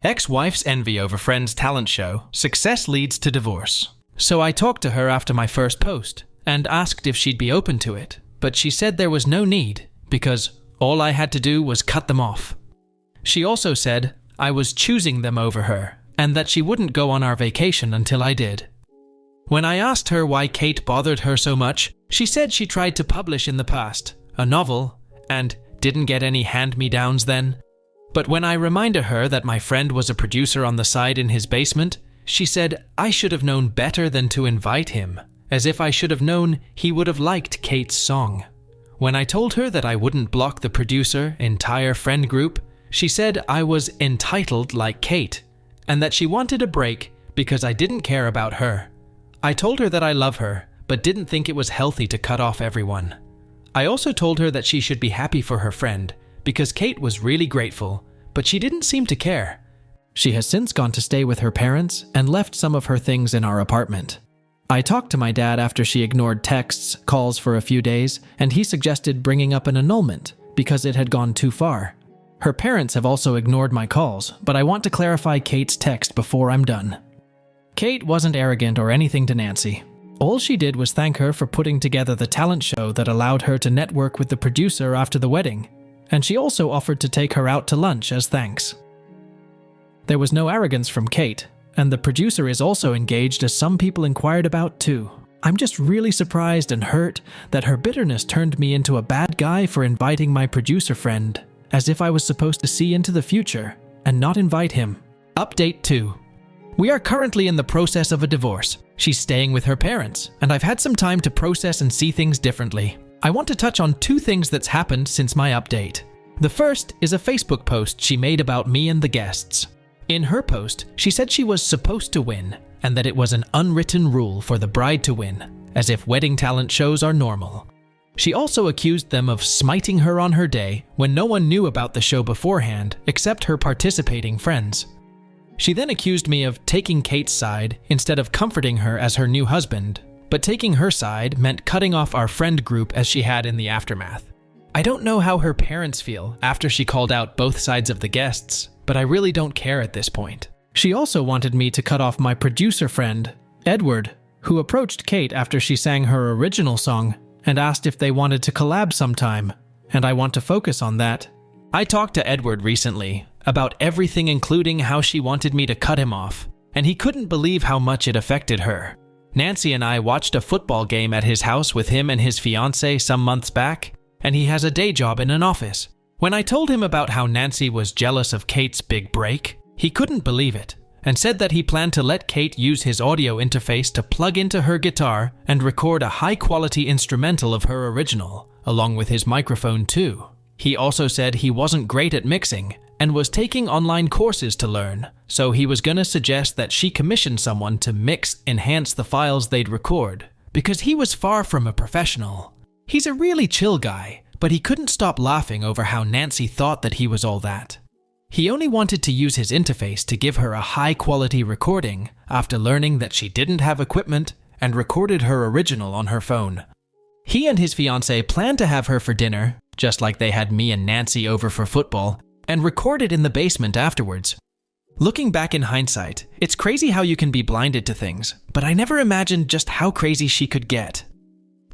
Ex-wife's envy over friend's talent show. Success leads to divorce. So I talked to her after my first post and asked if she'd be open to it, but she said there was no need because all I had to do was cut them off. She also said I was choosing them over her and that she wouldn't go on our vacation until I did. When I asked her why Kate bothered her so much, she said she tried to publish in the past a novel and didn't get any hand-me-downs then. But when I reminded her that my friend was a producer on the side in his basement, she said I should have known better than to invite him, as if I should have known he would have liked Kate's song. When I told her that I wouldn't block the producer entire friend group, she said I was entitled like Kate, and that she wanted a break because I didn't care about her. I told her that I love her, but didn't think it was healthy to cut off everyone. I also told her that she should be happy for her friend, because Kate was really grateful, but she didn't seem to care. She has since gone to stay with her parents and left some of her things in our apartment. I talked to my dad after she ignored texts, calls for a few days, and he suggested bringing up an annulment because it had gone too far. Her parents have also ignored my calls, but I want to clarify Kate's text before I'm done. Kate wasn't arrogant or anything to Nancy. All she did was thank her for putting together the talent show that allowed her to network with the producer after the wedding, and she also offered to take her out to lunch as thanks. There was no arrogance from Kate, and the producer is also engaged as some people inquired about too. I'm just really surprised and hurt that her bitterness turned me into a bad guy for inviting my producer friend, as if I was supposed to see into the future and not invite him. Update 2. We are currently in the process of a divorce. She's staying with her parents, and I've had some time to process and see things differently. I want to touch on 2 things that's happened since my update. The first is a Facebook post she made about me and the guests. In her post, she said she was supposed to win, and that it was an unwritten rule for the bride to win, as if wedding talent shows are normal. She also accused them of smiting her on her day when no one knew about the show beforehand except her participating friends. She then accused me of taking Kate's side instead of comforting her as her new husband, but taking her side meant cutting off our friend group as she had in the aftermath. I don't know how her parents feel after she called out both sides of the guests, but I really don't care at this point. She also wanted me to cut off my producer friend, Edward, who approached Kate after she sang her original song and asked if they wanted to collab sometime, and I want to focus on that. I talked to Edward recently about everything, including how she wanted me to cut him off, and he couldn't believe how much it affected her. Nancy and I watched a football game at his house with him and his fiancée some months back, and he has a day job in an office. When I told him about how Nancy was jealous of Kate's big break, he couldn't believe it, and said that he planned to let Kate use his audio interface to plug into her guitar and record a high-quality instrumental of her original, along with his microphone too. He also said he wasn't great at mixing, and was taking online courses to learn, so he was gonna suggest that she commission someone to enhance the files they'd record, because he was far from a professional. He's a really chill guy, but he couldn't stop laughing over how Nancy thought that he was all that. He only wanted to use his interface to give her a high-quality recording after learning that she didn't have equipment and recorded her original on her phone. He and his fiancée planned to have her for dinner, just like they had me and Nancy over for football, and recorded in the basement afterwards. Looking back in hindsight, it's crazy how you can be blinded to things, but I never imagined just how crazy she could get.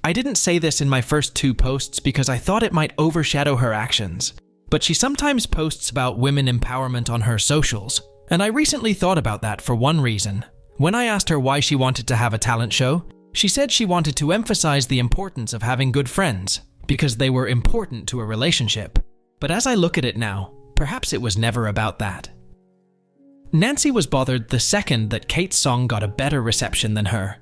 I didn't say this in my first 2 posts because I thought it might overshadow her actions, but she sometimes posts about women empowerment on her socials, and I recently thought about that for one reason. When I asked her why she wanted to have a talent show, she said she wanted to emphasize the importance of having good friends, because they were important to a relationship. But as I look at it now, perhaps it was never about that. Nancy was bothered the second that Kate's song got a better reception than her,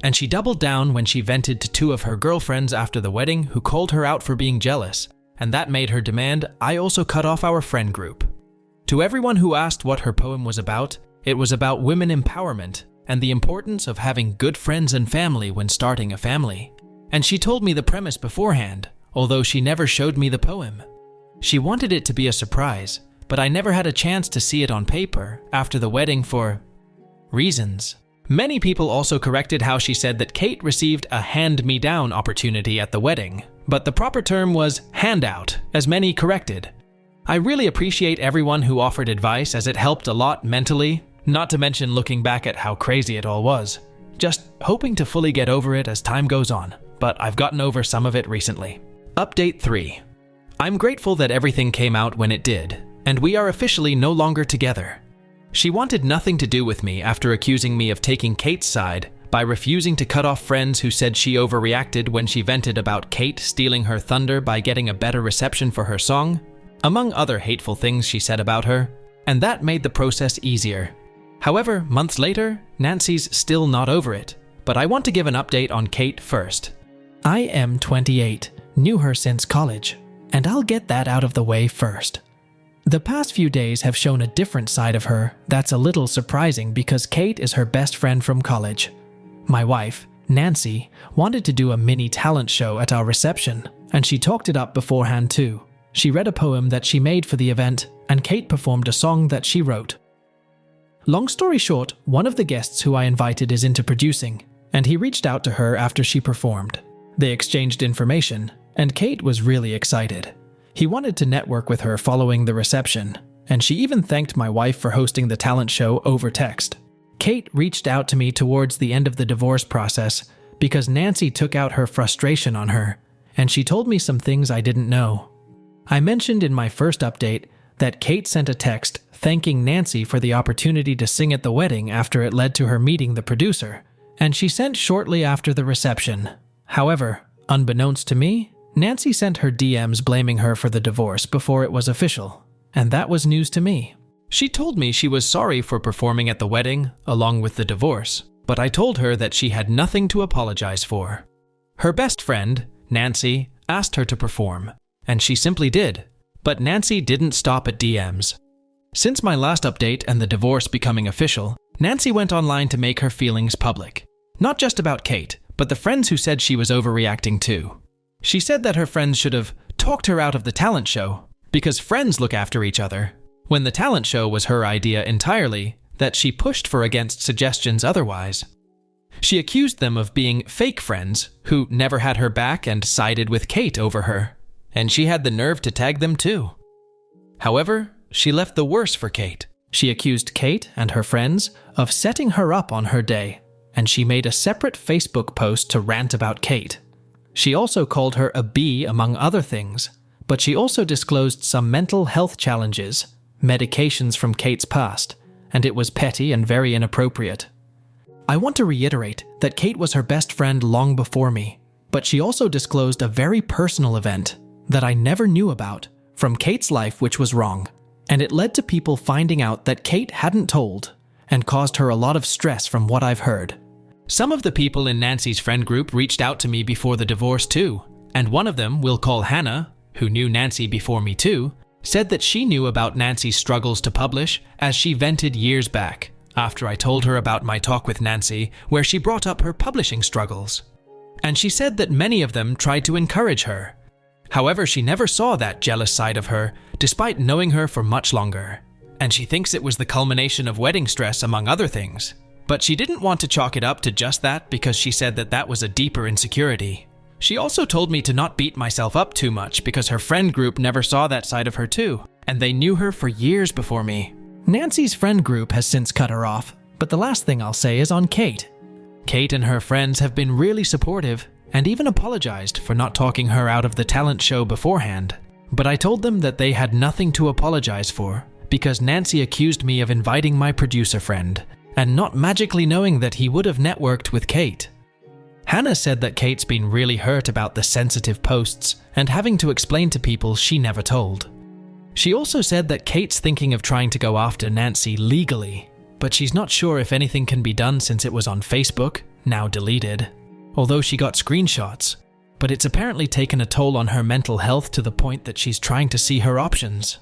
and she doubled down when she vented to 2 of her girlfriends after the wedding who called her out for being jealous, and that made her demand I also cut off our friend group. To everyone who asked what her poem was about, it was about women empowerment and the importance of having good friends and family when starting a family. And she told me the premise beforehand, although she never showed me the poem. She wanted it to be a surprise, but I never had a chance to see it on paper after the wedding for reasons. Many people also corrected how she said that Kate received a hand-me-down opportunity at the wedding, but the proper term was handout, as many corrected. I really appreciate everyone who offered advice, as it helped a lot mentally, not to mention looking back at how crazy it all was. Just hoping to fully get over it as time goes on, but I've gotten over some of it recently. Update 3. I'm grateful that everything came out when it did, and we are officially no longer together. She wanted nothing to do with me after accusing me of taking Kate's side by refusing to cut off friends who said she overreacted when she vented about Kate stealing her thunder by getting a better reception for her song, among other hateful things she said about her, and that made the process easier. However, months later, Nancy's still not over it, but I want to give an update on Kate first. I am 28, knew her since college, and I'll get that out of the way first. The past few days have shown a different side of her that's a little surprising because Kate is her best friend from college. My wife, Nancy, wanted to do a mini talent show at our reception, and she talked it up beforehand too. She read a poem that she made for the event, and Kate performed a song that she wrote. Long story short, one of the guests who I invited is into producing, and he reached out to her after she performed. They exchanged information, and Kate was really excited. He wanted to network with her following the reception, and she even thanked my wife for hosting the talent show over text. Kate reached out to me towards the end of the divorce process because Nancy took out her frustration on her, and she told me some things I didn't know. I mentioned in my first update that Kate sent a text thanking Nancy for the opportunity to sing at the wedding after it led to her meeting the producer, and she sent shortly after the reception. However, unbeknownst to me, Nancy sent her DMs blaming her for the divorce before it was official, and that was news to me. She told me she was sorry for performing at the wedding, along with the divorce, but I told her that she had nothing to apologize for. Her best friend, Nancy, asked her to perform, and she simply did, but Nancy didn't stop at DMs. Since my last update and the divorce becoming official, Nancy went online to make her feelings public. Not just about Kate, but the friends who said she was overreacting too. She said that her friends should have talked her out of the talent show, because friends look after each other, when the talent show was her idea entirely, that she pushed for against suggestions otherwise. She accused them of being fake friends who never had her back and sided with Kate over her, and she had the nerve to tag them too. However, she left the worse for Kate. She accused Kate and her friends of setting her up on her day, and she made a separate Facebook post to rant about Kate. She also called her a B among other things, but she also disclosed some mental health challenges, medications from Kate's past, and it was petty and very inappropriate. I want to reiterate that Kate was her best friend long before me, but she also disclosed a very personal event that I never knew about from Kate's life which was wrong, and it led to people finding out that Kate hadn't told and caused her a lot of stress from what I've heard. Some of the people in Nancy's friend group reached out to me before the divorce too, and one of them, we'll call Hannah, who knew Nancy before me too, said that she knew about Nancy's struggles to publish as she vented years back, after I told her about my talk with Nancy where she brought up her publishing struggles. And she said that many of them tried to encourage her. However, she never saw that jealous side of her, despite knowing her for much longer. And she thinks it was the culmination of wedding stress among other things. But she didn't want to chalk it up to just that because she said that that was a deeper insecurity. She also told me to not beat myself up too much because her friend group never saw that side of her too, and they knew her for years before me. Nancy's friend group has since cut her off, but the last thing I'll say is on Kate. Kate and her friends have been really supportive and even apologized for not talking her out of the talent show beforehand. But I told them that they had nothing to apologize for because Nancy accused me of inviting my producer friend and not magically knowing that he would have networked with Kate. Hannah said that Kate's been really hurt about the sensitive posts and having to explain to people she never told. She also said that Kate's thinking of trying to go after Nancy legally, but she's not sure if anything can be done since it was on Facebook, now deleted, although she got screenshots, but it's apparently taken a toll on her mental health to the point that she's trying to see her options.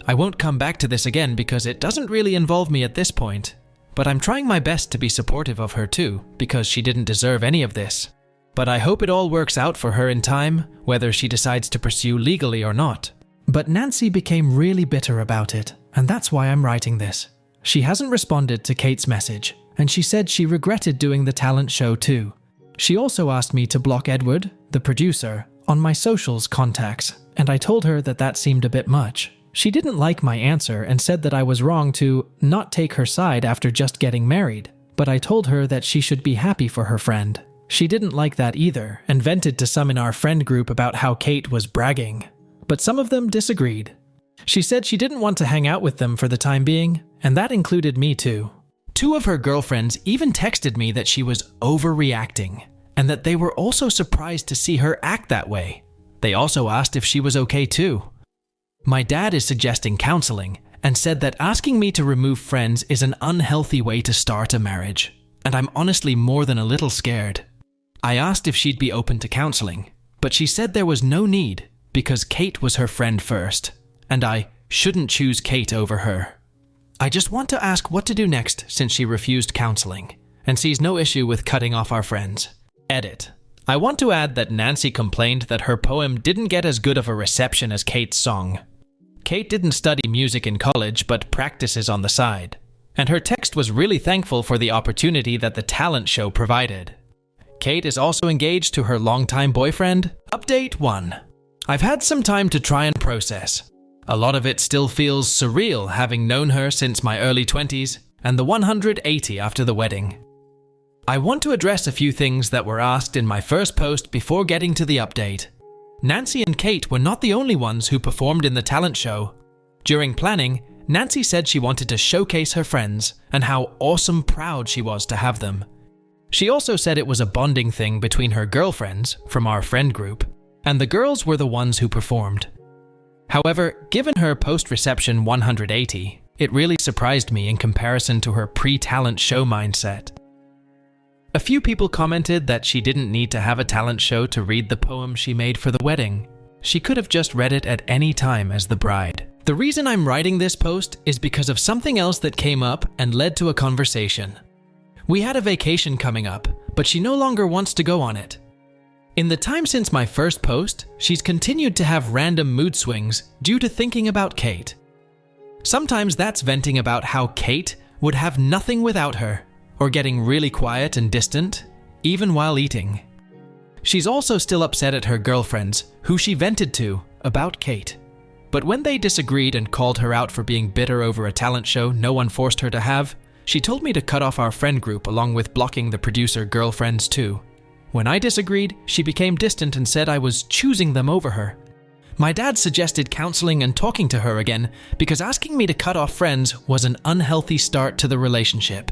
I won't come back to this again because it doesn't really involve me at this point, but I'm trying my best to be supportive of her too, because she didn't deserve any of this. But I hope it all works out for her in time, whether she decides to pursue legally or not. But Nancy became really bitter about it, and that's why I'm writing this. She hasn't responded to Kate's message, and she said she regretted doing the talent show too. She also asked me to block Edward, the producer, on my socials contacts, and I told her that that seemed a bit much. She didn't like my answer and said that I was wrong to not take her side after just getting married, but I told her that she should be happy for her friend. She didn't like that either and vented to some in our friend group about how Kate was bragging, but some of them disagreed. She said she didn't want to hang out with them for the time being, and that included me too. 2 of her girlfriends even texted me that she was overreacting, and that they were also surprised to see her act that way. They also asked if she was okay too. My dad is suggesting counseling and said that asking me to remove friends is an unhealthy way to start a marriage, and I'm honestly more than a little scared. I asked if she'd be open to counseling, but she said there was no need because Kate was her friend first, and I shouldn't choose Kate over her. I just want to ask what to do next since she refused counseling and sees no issue with cutting off our friends. Edit. I want to add that Nancy complained that her poem didn't get as good of a reception as Kate's song. Kate didn't study music in college but practices on the side, and her text was really thankful for the opportunity that the talent show provided. Kate is also engaged to her longtime boyfriend. Update 1. I've had some time to try and process. A lot of it still feels surreal having known her since my early 20s and the 180 after the wedding. I want to address a few things that were asked in my first post before getting to the update. Nancy and Kate were not the only ones who performed in the talent show. During planning, Nancy said she wanted to showcase her friends and how awesome proud she was to have them. She also said it was a bonding thing between her girlfriends from our friend group, and the girls were the ones who performed. However, given her post-reception 180, it really surprised me in comparison to her pre-talent show mindset. A few people commented that she didn't need to have a talent show to read the poem she made for the wedding. She could have just read it at any time as the bride. The reason I'm writing this post is because of something else that came up and led to a conversation. We had a vacation coming up, but she no longer wants to go on it. In the time since my first post, she's continued to have random mood swings due to thinking about Kate. Sometimes that's venting about how Kate would have nothing without her, or getting really quiet and distant, even while eating. She's also still upset at her girlfriends, who she vented to, about Kate. But when they disagreed and called her out for being bitter over a talent show no one forced her to have, she told me to cut off our friend group along with blocking the producer girlfriends too. When I disagreed, she became distant and said I was choosing them over her. My dad suggested counseling and talking to her again because asking me to cut off friends was an unhealthy start to the relationship.